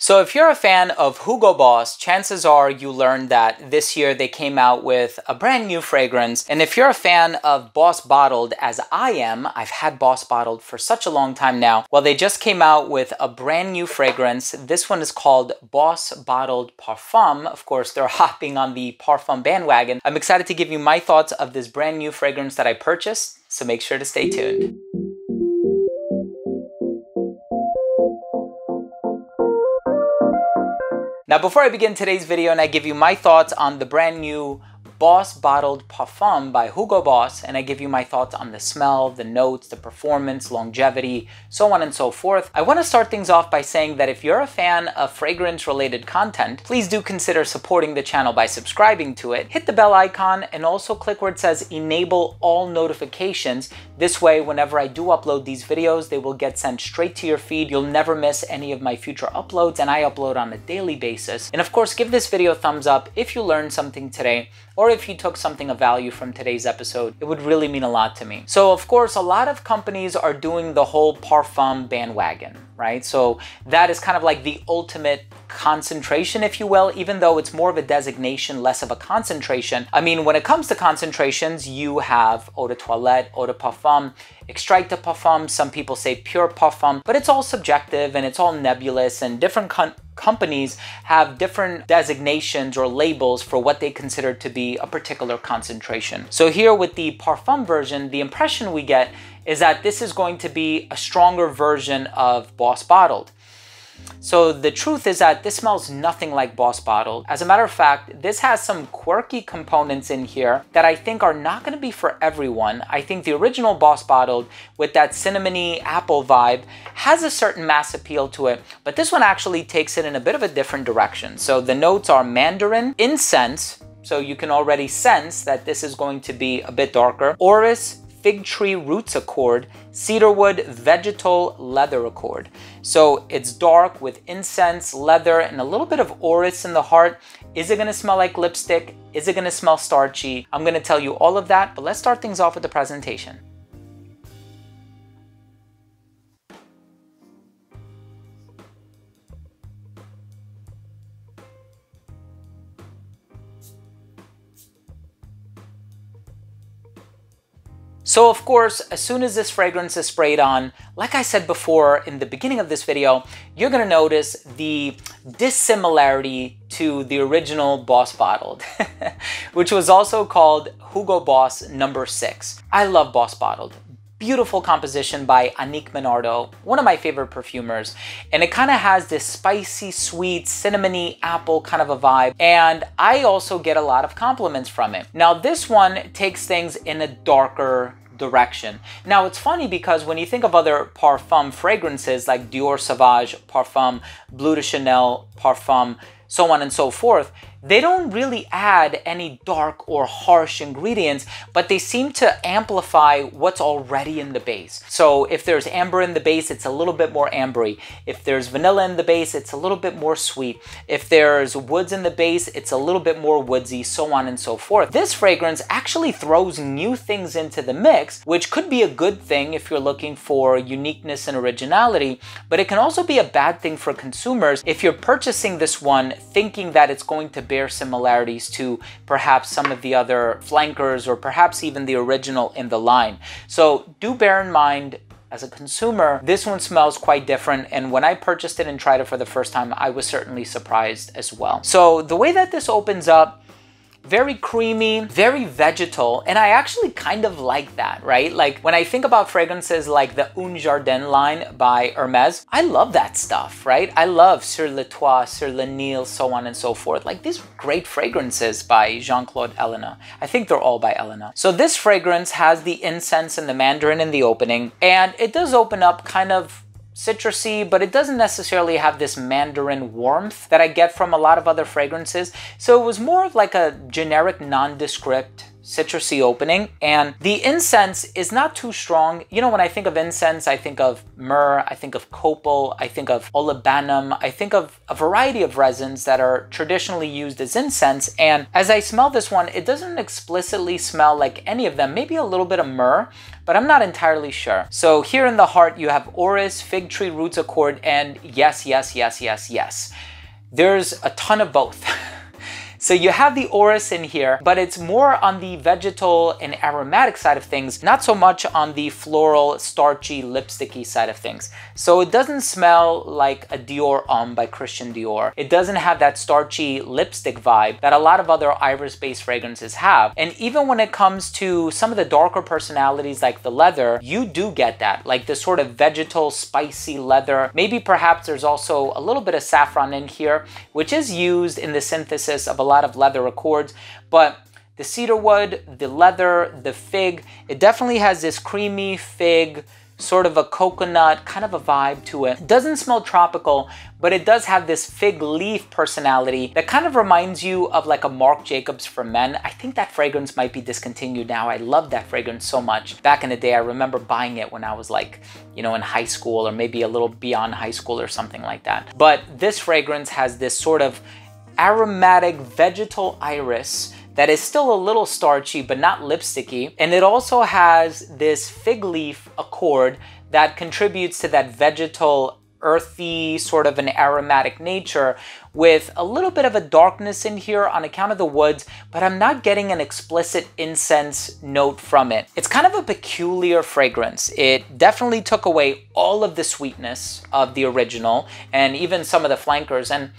So if you're a fan of Hugo Boss, chances are you learned that this year they came out with a brand new fragrance. And if you're a fan of Boss Bottled, as I am, I've had Boss Bottled for such a long time now. Well, they just came out with a brand new fragrance. This one is called Boss Bottled Parfum. Of course, they're hopping on the parfum bandwagon. I'm excited to give you my thoughts of this brand new fragrance that I purchased, so make sure to stay tuned. Now, before I begin today's video and I give you my thoughts on the brand new Boss Bottled Parfum by Hugo Boss, and I give you my thoughts on the smell, the notes, the performance, longevity, so on and so forth, I want to start things off by saying that if you're a fan of fragrance-related content, please do consider supporting the channel by subscribing to it. Hit the bell icon and also click where it says enable all notifications. This way, whenever I do upload these videos, they will get sent straight to your feed. You'll never miss any of my future uploads, and I upload on a daily basis. And of course, give this video a thumbs up if you learned something today, or if you took something of value from today's episode. It would really mean a lot to me. So of course, a lot of companies are doing the whole parfum bandwagon, right? So that is kind of like the ultimate concentration, if you will, even though it's more of a designation, less of a concentration. I mean, when it comes to concentrations, you have eau de toilette, eau de parfum, extrait de parfum, some people say pure parfum, but it's all subjective and it's all nebulous, and different companies have different designations or labels for what they consider to be a particular concentration. So here with the parfum version, the impression we get is that this is going to be a stronger version of Boss Bottled. So the truth is that this smells nothing like Boss Bottled. As a matter of fact, this has some quirky components in here that I think are not going to be for everyone. I think the original Boss Bottled with that cinnamony apple vibe has a certain mass appeal to it, but this one actually takes it in a bit of a different direction. So the notes are mandarin, incense, so you can already sense that this is going to be a bit darker, orris, fig tree roots accord, cedarwood, vegetal, leather accord. So it's dark with incense, leather, and a little bit of orris in the heart. Is it gonna smell like lipstick? Is it gonna smell starchy? I'm gonna tell you all of that, but let's start things off with the presentation. So of course, as soon as this fragrance is sprayed on, like I said before in the beginning of this video, you're gonna notice the dissimilarity to the original Boss Bottled, which was also called Hugo Boss No. 6. I love Boss Bottled. Beautiful composition by Annick Menardo, one of my favorite perfumers, and it kind of has this spicy, sweet, cinnamony apple kind of a vibe, and I also get a lot of compliments from it. Now this one takes things in a darker direction. Now it's funny because when you think of other parfum fragrances like Dior Sauvage Parfum, Bleu de Chanel Parfum, so on and so forth, they don't really add any dark or harsh ingredients, but they seem to amplify what's already in the base. So if there's amber in the base, it's a little bit more ambery. If there's vanilla in the base, it's a little bit more sweet. If there's woods in the base, it's a little bit more woodsy, so on and so forth. This fragrance actually throws new things into the mix, which could be a good thing if you're looking for uniqueness and originality, but it can also be a bad thing for consumers if you're purchasing this one thinking that it's going to bear similarities to perhaps some of the other flankers or perhaps even the original in the line. So do bear in mind, as a consumer, this one smells quite different, and when I purchased it and tried it for the first time, I was certainly surprised as well. So the way that this opens up, very creamy, very vegetal, and I actually kind of like that, right? Like when I think about fragrances like the Un Jardin line by Hermes, I love that stuff, right? I love Sur le Toit, Sur le Nil, so on and so forth. Like these great fragrances by Jean-Claude Ellena. I think they're all by Ellena. So this fragrance has the incense and the mandarin in the opening, and it does open up kind of citrusy, but it doesn't necessarily have this mandarin warmth that I get from a lot of other fragrances. So it was more of like a generic nondescript citrusy opening, and the incense is not too strong. You know, when I think of incense, I think of myrrh, I think of copal, I think of olibanum, I think of a variety of resins that are traditionally used as incense. And as I smell this one, it doesn't explicitly smell like any of them, maybe a little bit of myrrh, but I'm not entirely sure. So here in the heart, you have orris, fig tree roots accord, and yes, yes, yes, yes, yes. There's a ton of both. So you have the orris in here, but it's more on the vegetal and aromatic side of things, not so much on the floral, starchy, lipsticky side of things. So it doesn't smell like a Dior Homme by Christian Dior. It doesn't have that starchy lipstick vibe that a lot of other iris-based fragrances have. And even when it comes to some of the darker personalities like the leather, you do get that, like this sort of vegetal, spicy leather. Maybe perhaps there's also a little bit of saffron in here, which is used in the synthesis of a lot of leather accords, but the cedar wood, the leather, the fig, it definitely has this creamy fig, sort of a coconut kind of a vibe to it. It doesn't smell tropical, but it does have this fig leaf personality that kind of reminds you of like a Marc Jacobs for men. I think that fragrance might be discontinued now. I love that fragrance so much. Back in the day, I remember buying it when I was like, you know, in high school or maybe a little beyond high school or something like that. But this fragrance has this sort of aromatic vegetal iris that is still a little starchy but not lipsticky, and it also has this fig leaf accord that contributes to that vegetal, earthy, sort of an aromatic nature with a little bit of a darkness in here on account of the woods, but I'm not getting an explicit incense note from it. It's kind of a peculiar fragrance. It definitely took away all of the sweetness of the original and even some of the flankers, and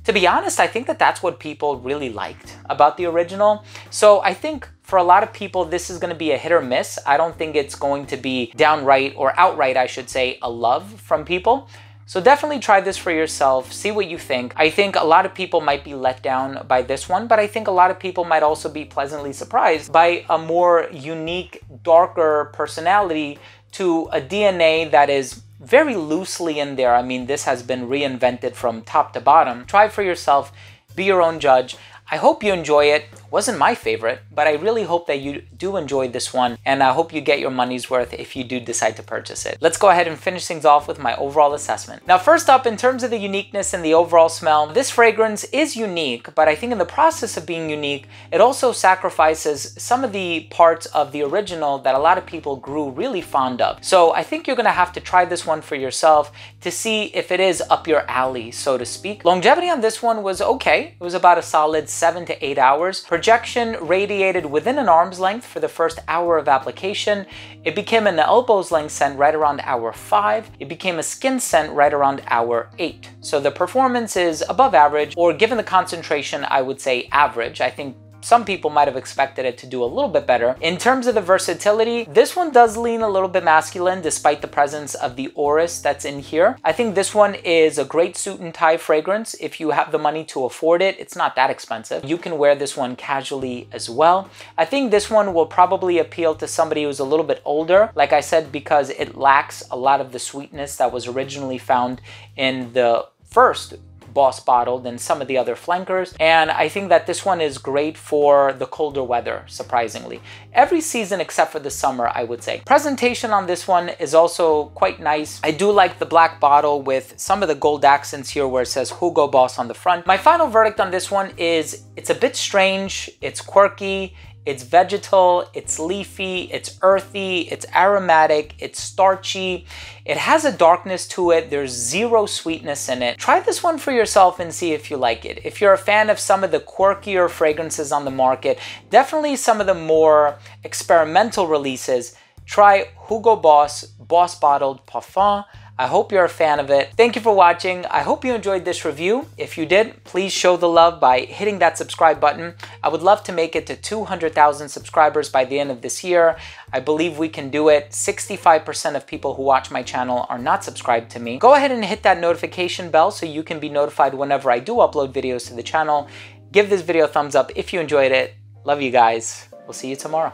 to be honest, I think that that's what people really liked about the original. So I think for a lot of people, this is going to be a hit or miss. I don't think it's going to be downright, or outright, I should say, a love from people. So definitely try this for yourself, see what you think. I think a lot of people might be let down by this one, but I think a lot of people might also be pleasantly surprised by a more unique, darker personality to a DNA that is very loosely in there. I mean, this has been reinvented from top to bottom. Try it for yourself, be your own judge. I hope you enjoy it. It wasn't my favorite, but I really hope that you do enjoy this one, and I hope you get your money's worth if you do decide to purchase it. Let's go ahead and finish things off with my overall assessment. Now, first up, in terms of the uniqueness and the overall smell, this fragrance is unique, but I think in the process of being unique, it also sacrifices some of the parts of the original that a lot of people grew really fond of. So I think you're gonna have to try this one for yourself to see if it is up your alley, so to speak. Longevity on this one was okay. It was about a solid 7 to 8 hours. Projection radiated within an arm's length for the first hour of application. It became an elbow's length scent right around hour 5. It became a skin scent right around hour 8. So the performance is above average, or given the concentration, I would say average. I think some people might have expected it to do a little bit better. In terms of the versatility, this one does lean a little bit masculine despite the presence of the orris that's in here. I think this one is a great suit and tie fragrance if you have the money to afford it. It's not that expensive. You can wear this one casually as well. I think this one will probably appeal to somebody who's a little bit older, like I said, because it lacks a lot of the sweetness that was originally found in the first Boss Bottled and some of the other flankers. And I think that this one is great for the colder weather, surprisingly. Every season except for the summer, I would say. Presentation on this one is also quite nice. I do like the black bottle with some of the gold accents here where it says Hugo Boss on the front. My final verdict on this one is it's a bit strange, it's quirky, it's vegetal, it's leafy, it's earthy, it's aromatic, it's starchy. It has a darkness to it. There's zero sweetness in it. Try this one for yourself and see if you like it. If you're a fan of some of the quirkier fragrances on the market, definitely some of the more experimental releases, try Hugo Boss Boss Bottled Parfum. I hope you're a fan of it. Thank you for watching. I hope you enjoyed this review. If you did, please show the love by hitting that subscribe button. I would love to make it to 200,000 subscribers by the end of this year. I believe we can do it. 65% of people who watch my channel are not subscribed to me. Go ahead and hit that notification bell so you can be notified whenever I do upload videos to the channel. Give this video a thumbs up if you enjoyed it. Love you guys. We'll see you tomorrow.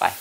Bye.